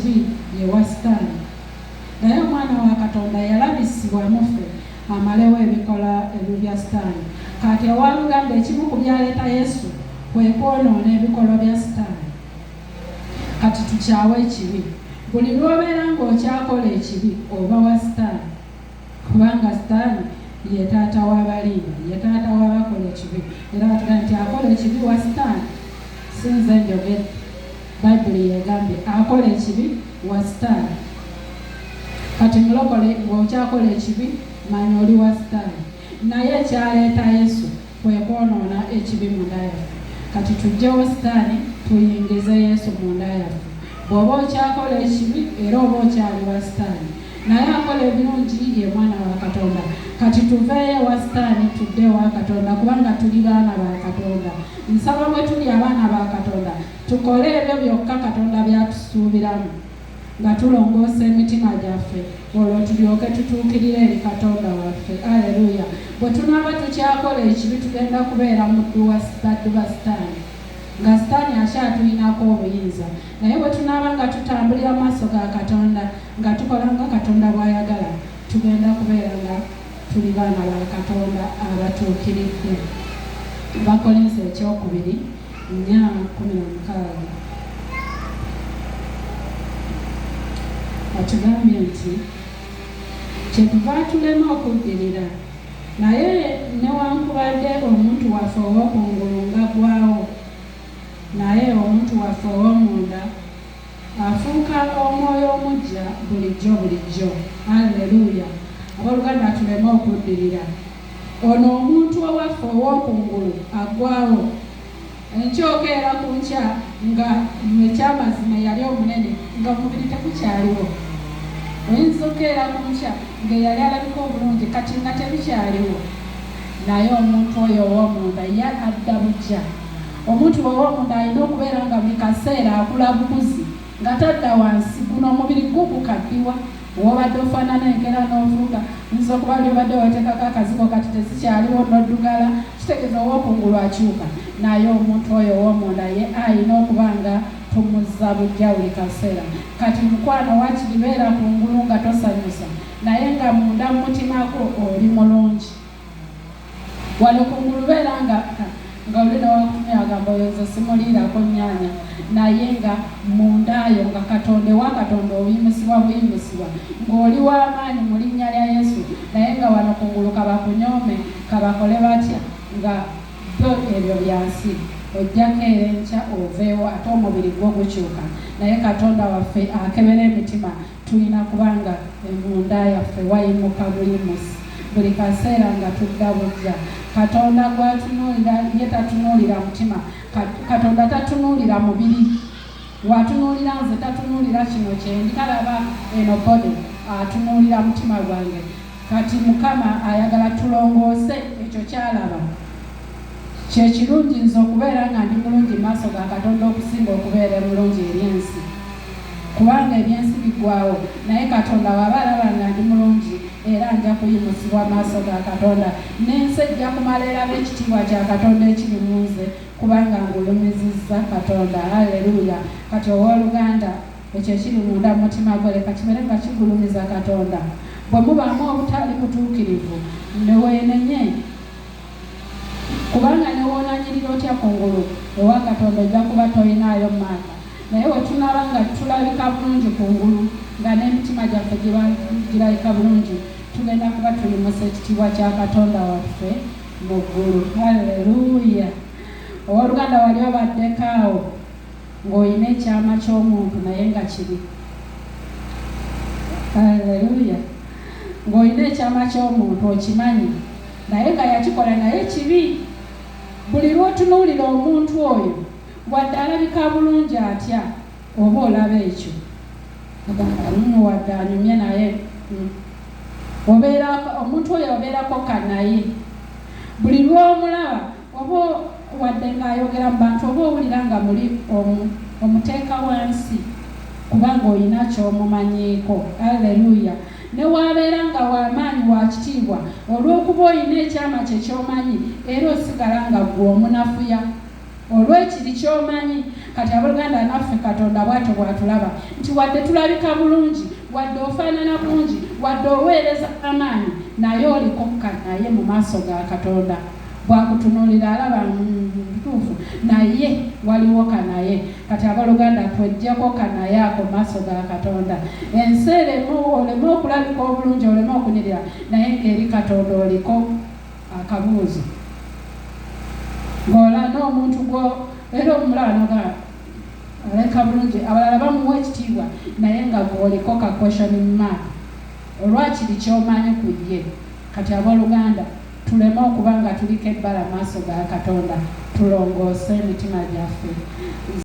ekibi ye wa Sitaani. Naye omwana wa Katonda yalabisibwa mufe amalewo ebikola ebya Sitaani. Kati owaluganda ekimu ku byaleeta Yesu kwe kwonoona ebikolwa bya Sitaani. Kati tukyawe ekibi. Buli lw'obeera ng'okyakola ekibi oba wa Sitaani, kubanga Sitaani ye taata w'abalimba, ye taata w'abakola ekibi. Era batugamba nti akola ekibi wa Sitaani. Sinze njogedde, Bayibuli yegambye akola ekibi wa Sitaani. Kati mulokole ng'okyakola ekibi manya oli wa Sitaani. Naye ekyaleeta Yesu kwe kwonoona ekibi munda yaffe. Kati tujjewo Sitaani tuyingize Yesu munda yaffe. Bw'oba okyakola ekibi era oba okyali wa Sitaani, naye akola ebirungi ye mwana wa Katonda. Kati tuveeyo wa Sitaani tudde wa Katonda, kubanga tuli baana ba Katonda. Nsaba bwe tuli abaana ba Katonda tukole ebyo byokka Katonda byatusuubiramu, nga tulongoosa emitima gyaffe, olwo tulyoke tutuukirire eri Katonda waffe. Aleluya. Bwe tunaaba tukyakola ekibi tugenda kubeera muddu wa Sitaani, nga Sitaani akyatulinako obuyinza. Naye bwe tunaaba nga tutambulira mu maaso ga Katonda, nga tukola nga Katonda bw'ayagala, tugenda kubeera nga tuli baana ba Katonda abatuukiridde. Abakolinso ekyokubiri 4:16 atugambye nti kyetuva tulema okuddirira, naye newankubadde omuntu waffe ow'okungulu nga gwawo, naye omuntu waffe ow'omunda afuuka omwoyo omuggya bulijjo. Aleluya. Abooluganda tuleme okuddirira. Ono omuntu owaffe ow'okungulu aggwawo. Enkyokeera ku nkya nga ekyamazima yali omunene nga omubiri tegukyaliwo. Oyinza okeera ku nkya ng'eyali alabika obulungi kati nga tebikyaliwo. Naye omuntu oyo ow'omunda ye adda bujja. Omuntu ow'omunda alina okubeera nga buli kaseera akula bukuzi nga tadda wansi. Guno omubiri gukaddiwa. Wobadde ofaanana enkera n'ovuga, nso okuba lyobadde wateekako akazigo kati tezikyaliwo n'oddugala, kitegeeza ow'okungulu akyuka. Naye omuntu oyo ow'omunda ye alina okuba nga tumuzza bujja buli kaseera. Kati mukwano wakiri beera kungulu nga tosanyusa, naye nga munda mu mutima gwo oli mulungi. Wano kungulu beera nga oli n'owakumye agamba oyo nze simuliirako nnyaanya, naye nga mundayo nga Katonda ewa Katonda obuyimusibwa ng'oli w'amaanyi mu linnya lya Yesu. Naye nga wano kungulu kabakunyoome kabakole batya nga byo ebyo byansi. Ojjako era enkya oveewo ate omubiri gwo gukyuka. Naye Katonda waffe akebera emitima tulina kubanga emunda yaffe wayimuka buyimusi buli kaseera nga tudda bujja. Katonda gwatunuulira ye tatunuulira mutima. Katonda tatunuulira mubiri, watunuulira nze tatunuulira kino kyendi talaba eno body, atunuulira mutima gwange. Kati Mukama ayagala tulongoose ekyo kyalaba. Kyekirungi nze okubeera nga ndi mulungi maaso ga Katonda okusinga okubeera mulungi eri ensi, kubanga ebyensi biggwawo, naye Katonda waba alaba nga ndi mulungi era nja kuyimusibwa maaso ga Katonda. N'ensi ejja kumala eraba ekitiibwa kya Katonda ekiri mu nze, kubanga ngulumizizza Katonda. Aleluya. Kati owooluganda ekyo ekiri munda mu mutima gwe leka kibeere nga kigulumiza Katonda. Bwe mubaamu obutali butuukirivu neweenenye, kubanga newoonanyirira otya kungulu ewa Katonda ojja kuba toyinaayo maaka. Naye we tunaaba nga tulabika bulungi kungulu nga n'emitima gyaffe girabika bulungi, tugenda kuba tulimusa ekitiibwa kya Katonda waffe mu ggulu. Aleluya. Owooluganda wali obaddekaawo ng'olina ekyama ky'omuntu naye nga kibi. Aleluya. Ng'olina ekyama ky'omuntu okimanyi naye nga yakikola naye kibi. Buli lw'otunuulira omuntu oyo wadde alabika bulungi atya oba olaba ekyo wadde anyumye naye omuntu oyo obeerako kanaye. Buli lw'omulaba oba wadde ng'ayogera mu bantu oba owulira nga muli omuteeka wansi kubanga olina ky'omumanyiiko. Aleluya. Ne waabeera nga w'amaanyi wa kitiibwa olw'okuba olina ekyama kye ky'omanyi era osigala nga gwe omunafuya olw'ekiri ky'omanyi. kati abooluganda naffe Katonda bw'atyo bw'atulaba nti wadde tulabika bulungi, wadde ofaanana bulungi, wadde oweereza amaanyi, naye olikokka naye mu maaso ga Katonda. Bwakutunuulira alaba ntuufu naye waliwo kanaye. Kati abooluganda twejjako kanaye ako maaso ga Katonda. Ensi oleme okulabika obulungi, oleme okunyirira, naye ng'eri Katonda oliko akabuuzo. Ng'ola n'omuntu era omulaba noga aleka bulungi, abalala bamuwa ekitiibwa, naye nga gwoliko ka question mark. Olwakiri ky'omanyi ku ye. Kati abooluganda tuleme okuba nga tuliko ebbala maaso ga Katonda, tulongoose emitima gyaffe.